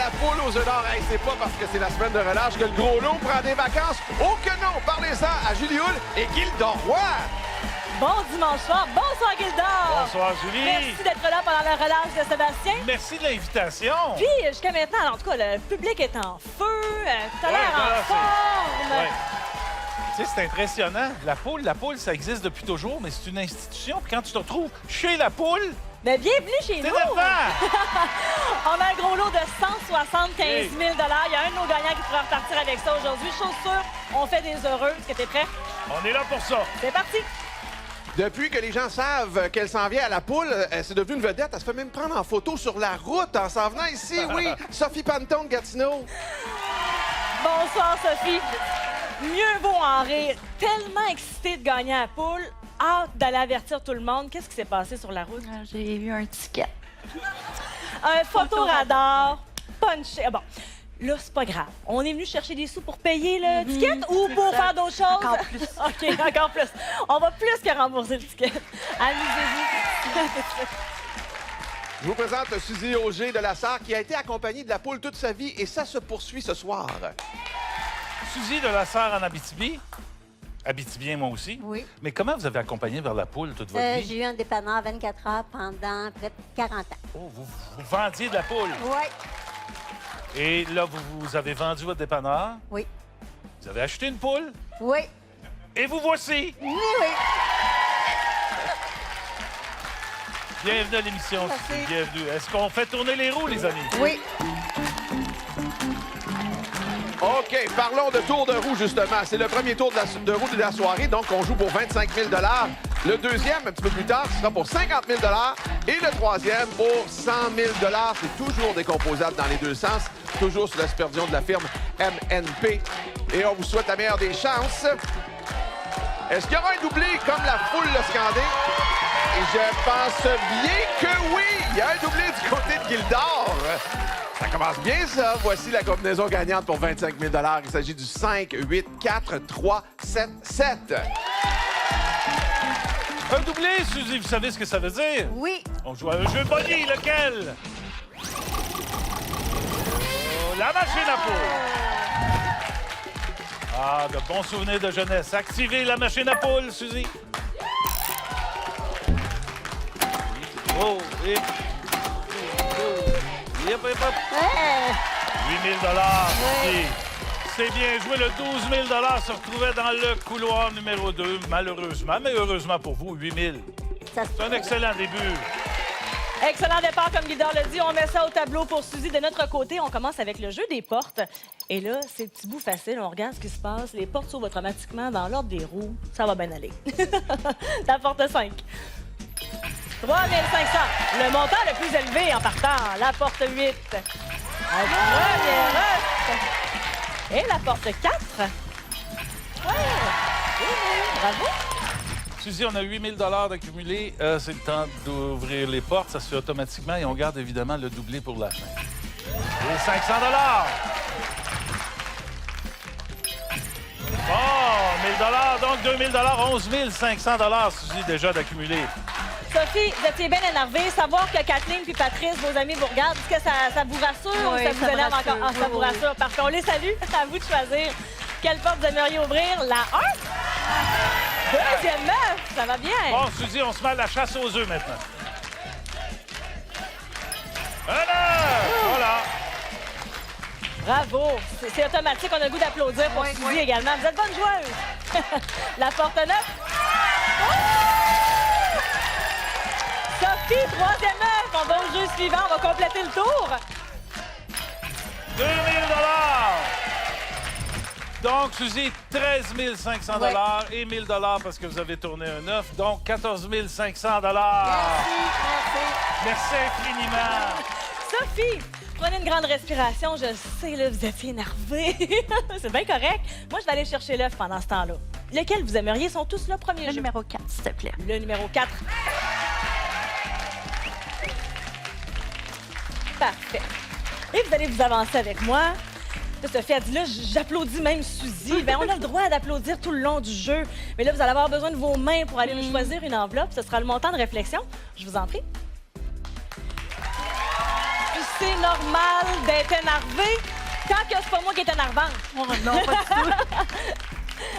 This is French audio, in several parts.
la poule aux œufs d'or. Hey, c'est pas parce que c'est la semaine de relâche que le gros lot prend des vacances. Oh que non! Parlez-en à Julie Hull et Gildor Roy. Bon dimanche soir. Bonsoir, Gildor. Bonsoir, Julie. Merci d'être là pendant la relâche de Sébastien. Merci de l'invitation. Puis, jusqu'à maintenant, en tout cas, le public est en feu. T'as l'air Ouais, en forme. Ouais. Tu sais, c'est impressionnant. La poule, ça existe depuis toujours, mais c'est une institution. Puis quand tu te retrouves chez la poule, Mais bienvenue chez t'es nous. dedans. On a un gros lot de 175 000 Il y a un de nos gagnants qui pourra repartir avec ça aujourd'hui. Chose sûre, on fait des heureux. Est-ce que t'es prêt? On est là pour ça. C'est parti. Depuis que les gens savent qu'elle s'en vient à la poule, c'est devenu une vedette. Elle se fait même prendre en photo sur la route en s'en venant ici. Oui, Sophie Panton de Gatineau. Bonsoir, Sophie. Mieux vaut en rire. Tellement excitée de gagner à la poule. Hâte d'aller avertir tout le monde. Qu'est-ce qui s'est passé sur la route? J'ai eu un ticket. Un photoradar punché. Ah bon, là, c'est pas grave. On est venu chercher des sous pour payer le ticket ou pour ça. faire d'autres choses? Encore plus. OK, encore plus. On va plus que rembourser le ticket. Amusez-vous. Je vous présente Suzy Auger de la Sarre qui a été accompagnée de la poule toute sa vie et ça se poursuit ce soir. Suzy de la Sarre en Abitibi. Abitibien, moi aussi. Oui. Mais comment vous avez accompagné vers la poule toute votre vie? J'ai eu un dépanneur 24 heures pendant près de 40 ans. Oh, vous vendiez de la poule. Oui. Et là, vous avez vendu votre dépanneur. Oui. Vous avez acheté une poule. Oui. Et vous voici. Oui, oui. Bienvenue à l'émission, Merci. Suzy. Bienvenue. Est-ce qu'on fait tourner les roues, les amis? Oui. OK, parlons de tour de roue, justement. C'est le premier tour de roue de la soirée, donc on joue pour 25 000 Le deuxième, un petit peu plus tard, ce sera pour 50 000 et le troisième pour 100 000 C'est toujours décomposable dans les deux sens, toujours sous la supervision de la firme MNP. Et on vous souhaite la meilleure des chances. Est-ce qu'il y aura un doublé comme la foule l'a scandé? Et je pense bien que oui! Il y a un doublé du côté de Gildor. Ça commence bien, ça. Voici la combinaison gagnante pour 25 000 Il s'agit du 5, 8, 4, 3, 7, 7. Un doublé, Suzy, vous savez ce que ça veut dire? Oui. On joue à un jeu body, lequel? Oh, la machine à poule. Ah, de bons souvenirs de jeunesse. Activez la machine à poule, Suzy. Oh, et... Yep, yep, yep. Ouais. 8 000 Suzy. C'est bien joué. Le 12 000 se retrouvait dans le couloir numéro 2, malheureusement. Mais heureusement pour vous, 8 000. Ça se C'est un excellent début. Excellent départ, comme Gildor l'a dit. On met ça au tableau pour Suzy. De notre côté, on commence avec le jeu des portes. Et là, c'est petit bout facile. On regarde ce qui se passe. Les portes s'ouvrent automatiquement dans l'ordre des roues. Ça va bien aller. La porte 5. 3 500. Le montant le plus élevé en partant. La porte 8. La première. Et la porte 4. Ouais. Bravo. Suzy, on a 8 000 d'accumulés. C'est le temps d'ouvrir les portes. Ça se fait automatiquement et on garde évidemment le doublé pour la fin. Et 500 Bon, 1 000 donc 2 000 11 500 Suzy, déjà d'accumuler. Sophie, vous étiez bien énervée. Savoir que Kathleen puis Patrice, vos amis, vous regardent, est-ce que ça vous rassure ou Oui, ça vous ça me énerve rassure. encore? Ah, ça Oui, vous oui. rassure. Parce qu'on les salue. À vous de choisir quelle porte vous aimeriez ouvrir. La 1. Deuxièmement, ça va bien. Bon, Suzy, on se met à la chasse aux œufs maintenant. Voilà. Bravo. C'est automatique. On a le goût d'applaudir pour Oui, Suzy oui. également. Vous êtes bonne joueuse. La porte 9. Sophie, troisième œuf. On va au jeu suivant. On va compléter le tour. 2 000 Donc, Suzy, 13 500 Ouais. et 1 000 parce que vous avez tourné un 9. Donc, 14 500 Merci. Merci infiniment. Sophie, prenez une grande respiration. Je sais, là, vous étiez énervée. C'est bien correct. Moi, je vais aller chercher l'œuf pendant ce temps-là. Lequel vous aimeriez? Ils sont tous là, premier Le jeu. numéro 4, s'il te plaît. Le numéro 4. Parfait. Et vous allez vous avancer avec moi. Là, Sophie a dit, là, j'applaudis même Suzy. Bien, on a le droit d'applaudir tout le long du jeu. Mais là, vous allez avoir besoin de vos mains pour aller nous choisir une enveloppe. Ce sera le montant de réflexion. Je vous en prie. Puis c'est normal d'être énervé quand que c'est pas moi qui est énervante. Oh, non, pas du tout.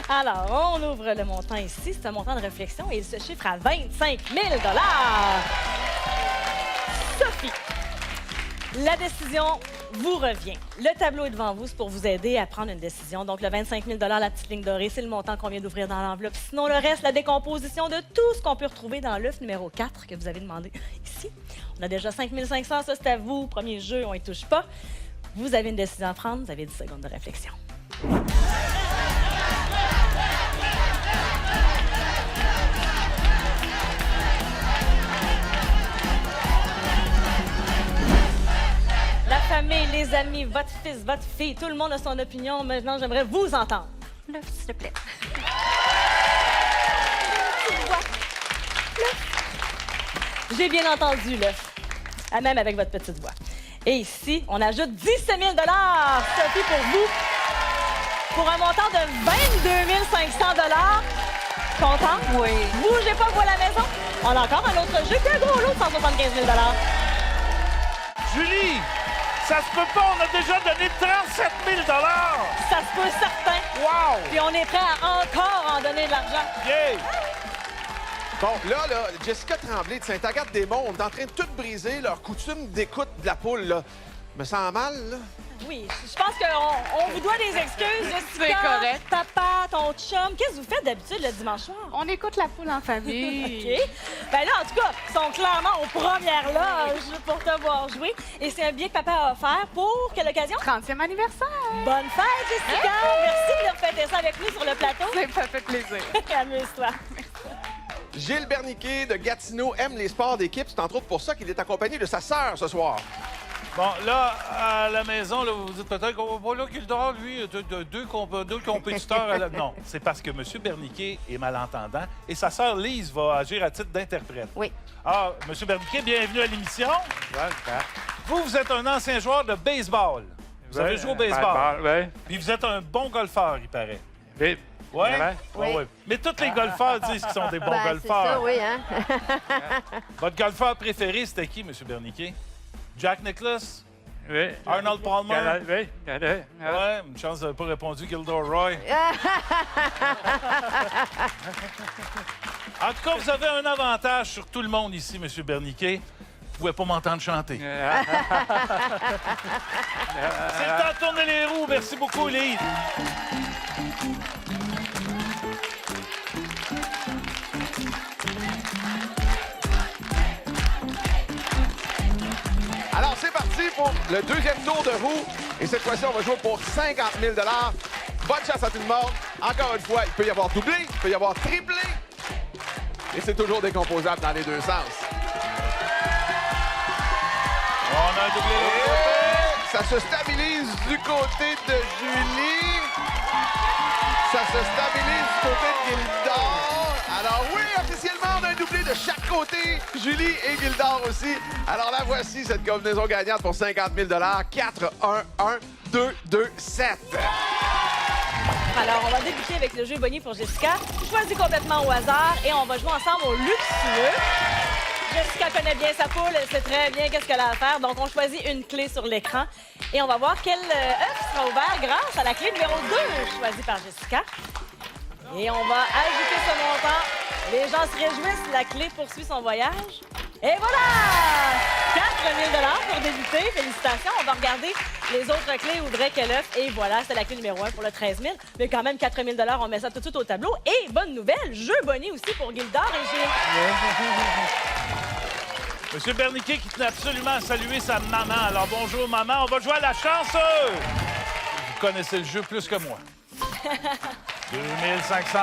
Alors, on ouvre le montant ici. C'est un montant de réflexion et il se chiffre à 25 000 Sophie, la décision vous revient. Le tableau est devant vous, c'est pour vous aider à prendre une décision. Donc, le 25 000 la petite ligne dorée, c'est le montant qu'on vient d'ouvrir dans l'enveloppe. Sinon, le reste, la décomposition de tout ce qu'on peut retrouver dans l'œuf numéro 4 que vous avez demandé ici. On a déjà 5 500, ça c'est à vous. Premier jeu, on y touche pas. Vous avez une décision à prendre, vous avez 10 secondes de réflexion. La famille, les amis, votre fils, votre fille, tout le monde a son opinion. Maintenant, j'aimerais vous entendre. L'œuf, s'il te plaît. J'ai bien entendu, l'œuf. Même avec votre petite voix. Et ici, on ajoute 17 000 Sophie, pour vous. Pour un montant de 22 500 Content? Oui. Bougez pas, vous à la maison. On a encore un autre jeu, puis un gros lot de 175 000 Julie, ça se peut pas, on a déjà donné 37 000 Ça se peut, certain. Wow! Puis on est prêt à encore en donner de l'argent. Yeah! Bon, là, Jessica Tremblay de Sainte-Agathe-des-Monts, on est en train de tout briser leur coutume d'écoute de la poule, là. Me sent mal, là. Oui, je pense qu'on vous doit des excuses. Jessica, C'est correct. Papa, ton chum, qu'est-ce que vous faites d'habitude le dimanche soir? On écoute la poule en famille. OK. Ben là, en tout cas, ils sont clairement aux premières loges pour te voir jouer. Et c'est un billet que papa a offert pour quelle occasion? 30e anniversaire. Bonne fête, Jessica! Merci de venir fêter ça avec nous sur le plateau. Ça m'a fait plaisir. Amuse-toi. Gilles Berniquet de Gatineau aime les sports d'équipe. C'est entre autres pour ça qu'il est accompagné de sa sœur ce soir. Bon, là, à la maison, là, vous vous dites peut-être qu'on va pas là qu'il dort, lui, deux compétiteurs. Non, c'est parce que M. Berniquet est malentendant et sa sœur Lise va agir à titre d'interprète. Oui. Ah, M. Berniquet, bienvenue à l'émission. Vous êtes un ancien joueur de baseball. Vous avez joué au baseball. Oui. Puis vous êtes un bon golfeur, il paraît. Oui. Oui? Vraiment? Oui. Mais tous les golfeurs disent qu'ils sont des bons Ben, c'est golfeurs. ça, oui, hein? Votre golfeur préféré, c'était qui, M. Berniquet? Jack Nicklaus? Oui. Arnold Palmer? Oui. Ouais, une chance de pas répondu Gilderoy. En tout cas, vous avez un avantage sur tout le monde ici, M. Berniquet. Vous pouvez pas m'entendre chanter. C'est le temps de tourner les roues. Merci beaucoup, Lise. Alors, c'est parti pour le deuxième tour de roue. Et cette fois-ci, on va jouer pour 50 000 Bonne chance à tout le monde. Encore une fois, il peut y avoir doublé, il peut y avoir triplé. Et c'est toujours décomposable dans les deux sens. On a doublé les roues. Et ça se stabilise du côté de Julie. Ça se stabilise du côté de Gildor. Alors oui, officiellement, on a un doublé de chaque côté. Julie et Gildor aussi. Alors la voici, cette combinaison gagnante pour 50 000 4, 1, 1, 2, 2, 7. Alors, on va débuter avec le jeu Bonnie pour Jessica. Choisis complètement au hasard et on va jouer ensemble au luxueux. Jessica connaît bien sa poule, elle sait très bien qu'est-ce qu'elle a à faire. Donc, on choisit une clé sur l'écran et on va voir quel œuf sera ouvert grâce à la clé numéro 2 choisie par Jessica. Et on va ajouter ce montant. Les gens se réjouissent, la clé poursuit son voyage. Et voilà! 4 000 pour débuter. Félicitations. On va regarder les autres clés ouvraient quel œuf. Et voilà, c'est la clé numéro 1 pour le 13 000. Mais quand même, 4 000 on met ça tout de suite au tableau. Et bonne nouvelle, jeu Bonnie aussi pour Gildor et Gilles. Monsieur Berniquet qui tenait absolument à saluer sa maman. Alors, bonjour, maman. On va jouer à la chanceuse. Vous connaissez le jeu plus que moi. 2 500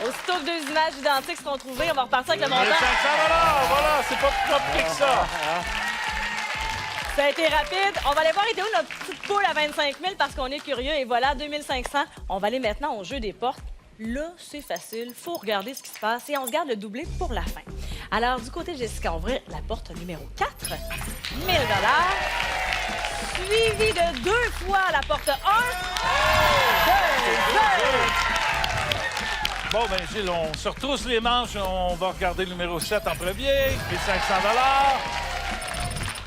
Aussitôt que 2 images identiques seront trouvées, on va repartir avec le 2 montant. 500 voilà, c'est pas plus compliqué que ça. Ça a été rapide. On va aller voir, était où notre petite poule à 25 000 parce qu'on est curieux. Et voilà, 2 500. On va aller maintenant au jeu des portes. Là, c'est facile. Faut regarder ce qui se passe et on se garde le doublé pour la fin. Alors, du côté de Jessica, on ouvre la porte numéro 4. 1 000 suivi de 2 fois la porte 1. 2, 2. Bon, ben Gilles, on se retrousse les manches. On va regarder le numéro 7 en premier, qui fait 500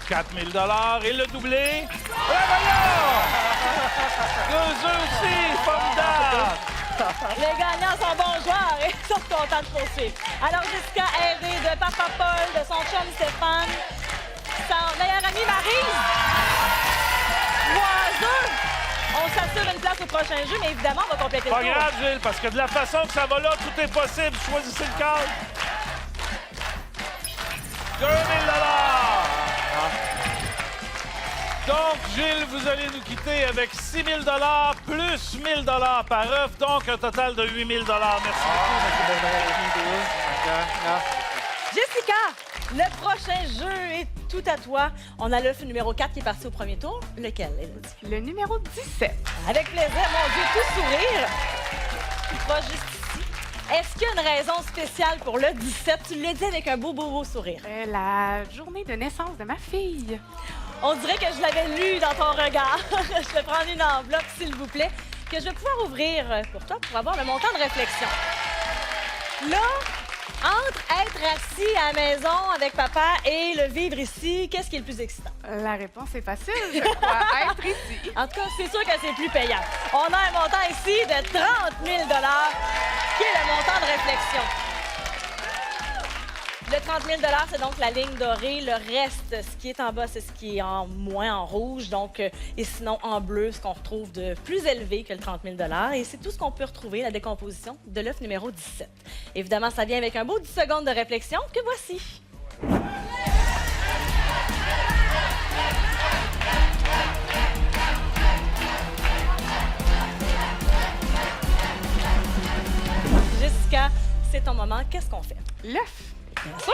$. 4 000 et le doublé. Ouais, voyons! 2 œufs aussi, formidable! Les gagnants sont bons joueurs et sont contents de poursuivre. Alors, Jessica, aidée de Papa Paul, de son chum Stéphane, son meilleur ami Maryse. 3 œufs. On s'assure une place au prochain jeu, mais évidemment, on va compléter Pas le tour. grave, Gilles, parce que de la façon que ça va là, tout est possible. Choisissez le cadre. 2 000 Donc, Gilles, vous allez nous quitter avec 6 000 plus 1 000 par œuf, donc un total de 8 000 Merci beaucoup. Jessica, le prochain jeu est tout à toi. On a l'œuf numéro 4 qui est parti au premier tour. Lequel, Élodie? Le numéro 17. Avec plaisir, mon Dieu, tout sourire. Il va juste ici. Est-ce qu'il y a une raison spéciale pour le 17? Tu l'as dit avec un beau sourire. La journée de naissance de ma fille. On dirait que je l'avais lu dans ton regard. Je vais prendre une enveloppe, s'il vous plaît, que je vais pouvoir ouvrir pour toi pour avoir le montant de réflexion. Là, entre être assis à la maison avec papa et le vivre ici, qu'est-ce qui est le plus excitant? La réponse est facile, je crois. Être ici. En tout cas, c'est sûr que c'est plus payant. On a un montant ici de 30 000 qui est le montant de réflexion. Le 30 000 c'est donc la ligne dorée. Le reste, ce qui est en bas, c'est ce qui est en moins en rouge. Donc, et sinon, en bleu, ce qu'on retrouve de plus élevé que le 30 000 Et c'est tout ce qu'on peut retrouver, la décomposition de l'œuf numéro 17. Évidemment, ça vient avec un beau 10 secondes de réflexion que voici. Jessica, c'est ton moment. Qu'est-ce qu'on fait? L'œuf. Bien sûr.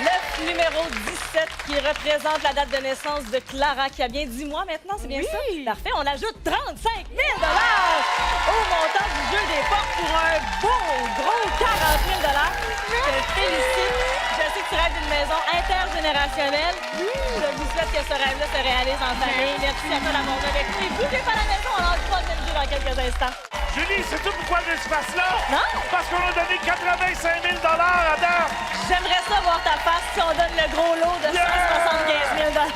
L'œuf numéro 17 qui représente la date de naissance de Clara, qui a bien 10 mois maintenant, c'est bien Oui. ça? Parfait. On ajoute 35 000 au montant du jeu des portes pour un beau, gros 40 000 Je te félicite. Je sais que tu rêves d'une maison intergénérationnelle. Je vous souhaite que ce rêve-là se réalise en famille. Merci à toi d'avoir joué avec nous. Et bougez pas la maison, on a le troisième jeu dans quelques instants. Julie, c'est tout pourquoi il se passe là? Non? Parce qu'on a donné 85 000 à date. J'aimerais ça voir ta face si on donne le gros lot de 175 000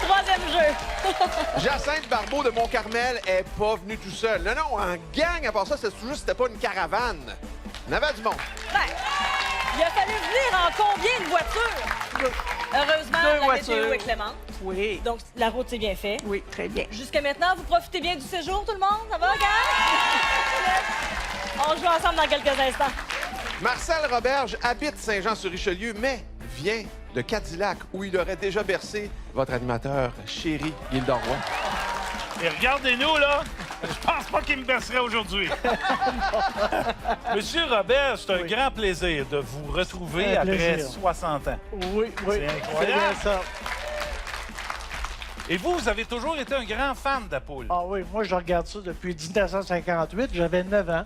Troisième jeu. Jacinthe Barbeau de Mont-Carmel est pas venu tout seul. Non, en gang, à part ça, c'était pas une caravane. Il y en avait du monde. Ben, il a fallu venir en combien de voitures? Heureusement, Deux la voitures. météo est clémente. Oui. Donc, la route, c'est bien fait. Oui, très bien. Jusqu'à maintenant, vous profitez bien du séjour, tout le monde? Ça va, gars? On joue ensemble dans quelques instants. Marcel Roberge habite Saint-Jean-sur-Richelieu, mais vient de Cadillac, où il aurait déjà bercé votre animateur chéri, Gilles Roy. Et regardez-nous, là. Je pense pas qu'il me bercerait aujourd'hui. Monsieur Robert, c'est un grand plaisir de vous retrouver Un après plaisir. 60 ans. Oui, oui. C'est incroyable. bien ça. Et vous avez toujours été un grand fan de la poule. Ah oui, moi, je regarde ça depuis 1958. J'avais 9 ans.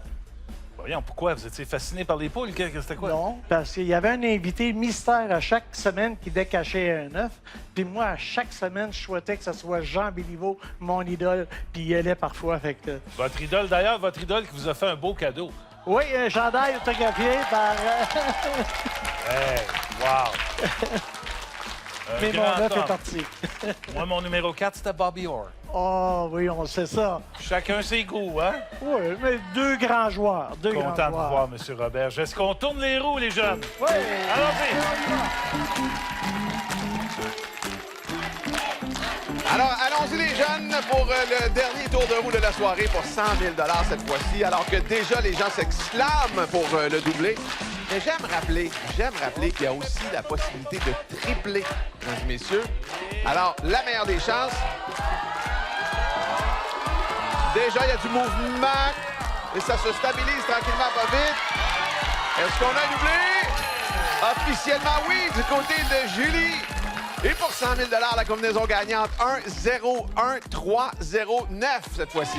Voyons, pourquoi? Vous étiez fasciné par les poules? C'était quoi? Non, parce qu'il y avait un invité mystère à chaque semaine qui décachait un œuf. Puis moi, à chaque semaine, je souhaitais que ce soit Jean Béliveau, mon idole. Puis il y allait parfois. Fait que... Votre idole, d'ailleurs, votre idole qui vous a fait un beau cadeau. Oui, un chandail autographié par... Hey, wow! Un Mais mon grand œuf est homme. parti. Moi, mon numéro 4, c'était Bobby Orr. Oh oui, on sait ça. Chacun ses goûts, hein? Oui, mais deux grands joueurs. Deux grands Content de vous joueurs. voir, M. Robert. Est-ce qu'on tourne les roues, les jeunes? Oui. Allons-y! Alors, allons-y les jeunes pour le dernier tour de roue de la soirée pour 100 000 cette fois-ci, alors que déjà les gens s'exclament pour le doubler. Mais j'aime rappeler qu'il y a aussi la possibilité de tripler, mesdames et messieurs. Alors, la meilleure des chances. Déjà, il y a du mouvement et ça se stabilise tranquillement, pas vite. Est-ce qu'on a doublé? Officiellement, oui, du côté de Julie. Et pour 100 000 la combinaison gagnante, 1-0-1-3-0-9 cette fois-ci.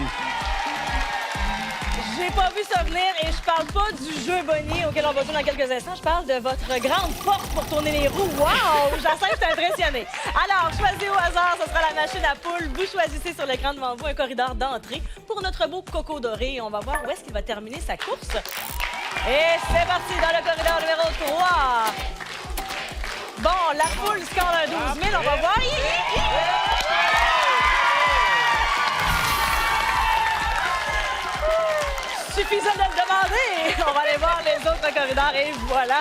J'ai pas vu ça venir et je parle pas du jeu Bonnie auquel on va jouer dans quelques instants. Je parle de votre grande force pour tourner les roues. Wow! Jacinthe est impressionnée. Alors, choisissez au hasard, ce sera la machine à poule. Vous choisissez sur l'écran devant vous un corridor d'entrée pour notre beau coco doré. On va voir où est-ce qu'il va terminer sa course. Et c'est parti dans le corridor numéro 3. Bon, la foule score un 12 000. On va voir. Suffisant de le demander. On va aller voir les autres corridors et voilà.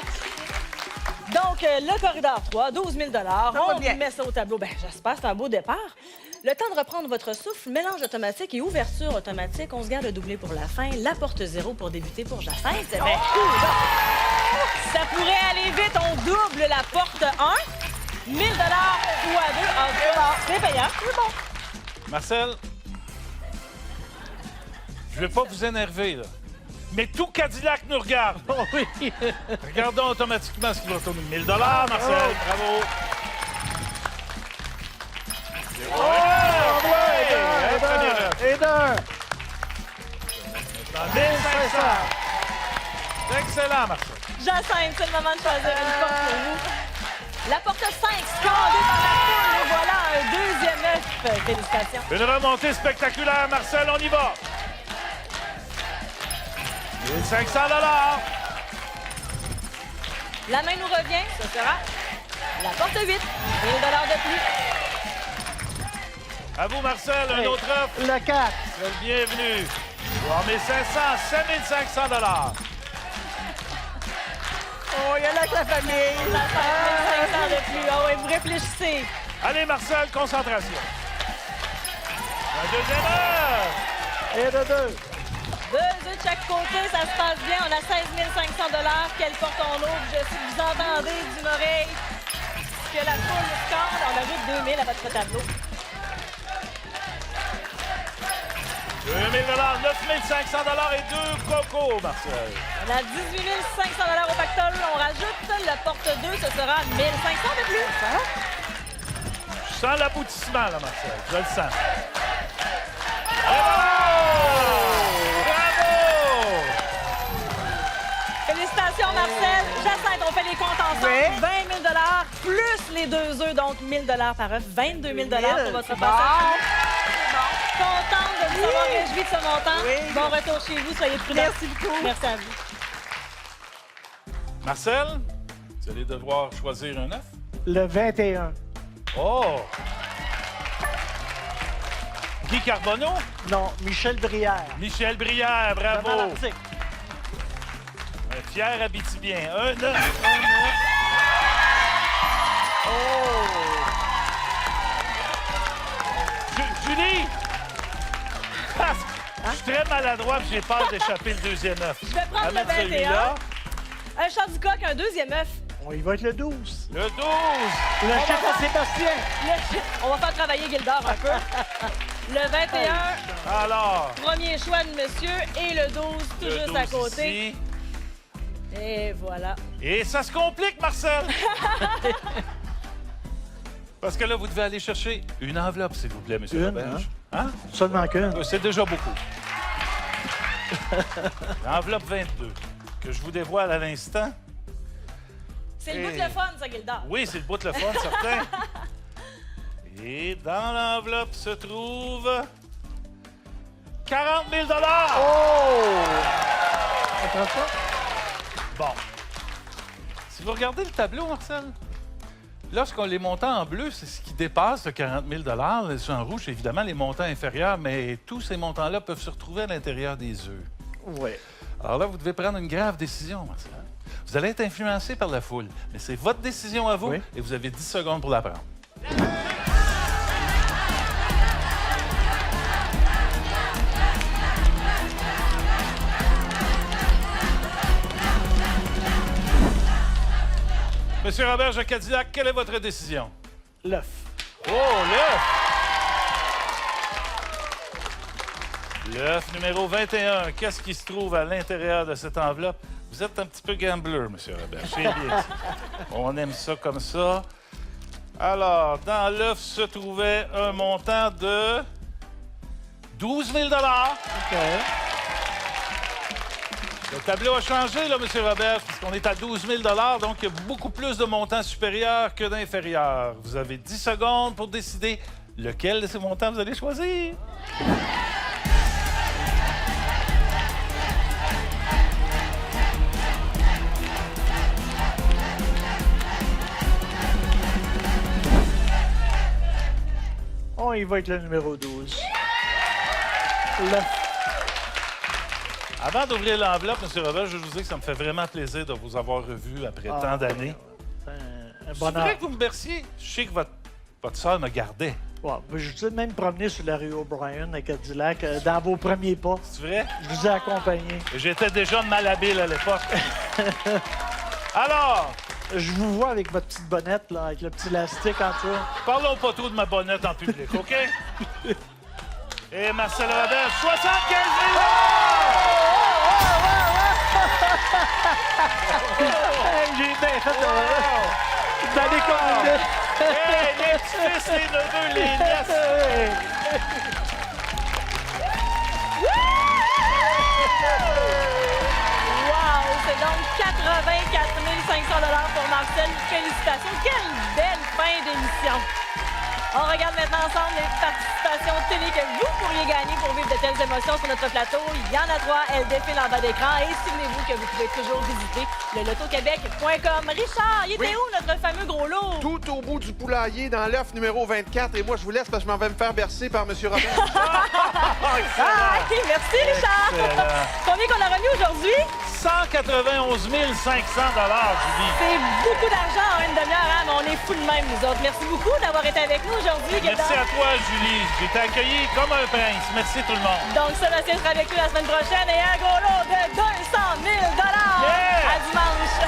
Donc, le corridor 3, 12 000 On met ça au tableau. Bien, j'espère, c'est un beau départ. Le temps de reprendre votre souffle, mélange automatique et ouverture automatique. On se garde le doublé pour la fin. La porte 0 pour débuter pour Jacinthe. Ben, ça pourrait aller vite. On double la porte 1. 1 000 ou à 2. C'est payant. C'est bon. Marcel, je vais pas vous énerver, là. Mais tout Cadillac nous regarde. Oh oui. Regardons automatiquement ce qui va retourner. 1 000 Marcel. Bravo. Et d'un. 1500. Excellent, Marcel. Jacinthe, c'est le moment de choisir une porte pour vous. La porte 5, scandée dans la foule. Et voilà un deuxième œuf. Félicitations. Une remontée spectaculaire, Marcel. On y va. 1 500 La main nous revient. Ce sera la porte 8. 1 000 de plus. À vous, Marcel. Un autre offre. Le 4. Soyez le bienvenu. 3 500, 7 500 Oh, il y a là que la famille. Ça fait 500 de plus. Ah oui, vous réfléchissez. Allez, Marcel, concentration. La deuxième heure. Et de 2. 2 œufs de chaque côté, ça se passe bien. On a 16 500 Quelle porte on ouvre? Je sais que vous entendez d'une oreille que la foule score. On ajoute 2 000 à votre tableau. 2 000 9 500 et 2 cocos, Marcel. On a 18 500 au pactole. On rajoute la porte 2. Ce sera 1 500 de plus. Je sens l'aboutissement, là, Marcel. Je le sens. Bravo! Félicitations, Marcel. Jacinthe, on fait les comptes ensemble. 20 000 plus les 2 œufs, donc 1 000 par œuf. 22 000 pour votre passage. Contente de vous avoir réjoui de ce montant. Oui. Bon retour chez vous. Soyez prudents. Merci beaucoup. Merci à vous. Marcel, vous allez devoir choisir un œuf. Le 21. Oh! Guy Carbonneau? Non, Michel Brière. Michel Brière, Devant bravo! l'article. Un fier Abitibien. Un œuf. Julie! Je suis très maladroit et j'ai peur d'échapper le deuxième œuf. Je vais prendre le Mettre 21. celui-là. Un chat du coq, un deuxième œuf. On y va avec le 12. Le 12. Le chef à Sébastien. On va faire travailler Gildor un peu. Le 21, Alors, premier choix de monsieur. Et le 12, tout le juste 12 à côté. ici. Et voilà. Et ça se complique, Marcel! Parce que là, vous devez aller chercher une enveloppe, s'il vous plaît, monsieur Une, Roberge. Hein? Seulement qu'une. C'est déjà beaucoup. L'enveloppe 22, que je vous dévoile à l'instant. C'est le bout de le fun, ça, Gildor. Oui, c'est le bout de le fun, certain. Et dans l'enveloppe se trouve 40 000 Attends ça. Bon. Si vous regardez le tableau, Marcel, lorsqu'on les montants en bleu, c'est ce qui dépasse le 40 000 sur en rouge, évidemment, les montants inférieurs, mais tous ces montants-là peuvent se retrouver à l'intérieur des œufs. Oui. Alors là, vous devez prendre une grave décision, Marcel. Vous allez être influencé par la foule, mais c'est votre décision à vous Oui. et vous avez 10 secondes pour la prendre. Monsieur Robert de Cadillac, quelle est votre décision? L'œuf. Oh, l'œuf! L'œuf numéro 21. Qu'est-ce qui se trouve à l'intérieur de cette enveloppe? Vous êtes un petit peu gambler, monsieur Robert. C'est bien. On aime ça comme ça. Alors, dans l'œuf se trouvait un montant de 12 000 OK. Le tableau a changé, là, monsieur Robert, puisqu'on est à 12 000 donc il y a beaucoup plus de montants supérieurs que d'inférieurs. Vous avez 10 secondes pour décider lequel de ces montants vous allez choisir. On y va avec le numéro 12. Avant d'ouvrir l'enveloppe, M. Robert, je vous dis que ça me fait vraiment plaisir de vous avoir revu après tant d'années. Un C'est bonheur. vrai que vous me berciez? Je sais que votre soeur me gardait. Ouais, je vous ai même promené sur la rue O'Brien à Cadillac, dans vos premiers pas. C'est vrai? Je vous ai accompagné. J'étais déjà malhabile à l'époque. Alors, Je vous vois avec votre petite bonnette, là, avec le petit élastique en dessous. parlons pas trop de ma bonnette en public, OK? Et Marcel Robert, 75 J'ai bien fait dans les communautés. 000 Hey, les petits-fils, les neveux, les nièces! Wow! C'est donc 84 500 pour Marcel. Félicitations. Quelle belle fin d'émission. On regarde maintenant ensemble les participations télé que vous pourriez gagner pour vivre de telles émotions sur notre plateau. Il y en a 3, elles défilent en bas d'écran. Et souvenez-vous que vous pouvez toujours visiter le lotoquebec.com. Richard, il était où notre fameux gros lot? Tout au bout du poulailler, dans l'œuf numéro 24. Et moi, je vous laisse parce que je m'en vais me faire bercer par M. Robert. Ah, OK, merci Richard. Excellent. Combien qu'on a remis aujourd'hui? 191 500 Julie. C'est beaucoup d'argent en une demi-heure, hein, mais on est fous de même, nous autres. Merci beaucoup d'avoir été avec nous aujourd'hui, Merci Gilda. à toi, Julie. J'ai été accueilli comme un prince. Merci tout le monde. Donc, Sébastien sera avec nous la semaine prochaine et un gros lot de 200 000 Yeah! À dimanche.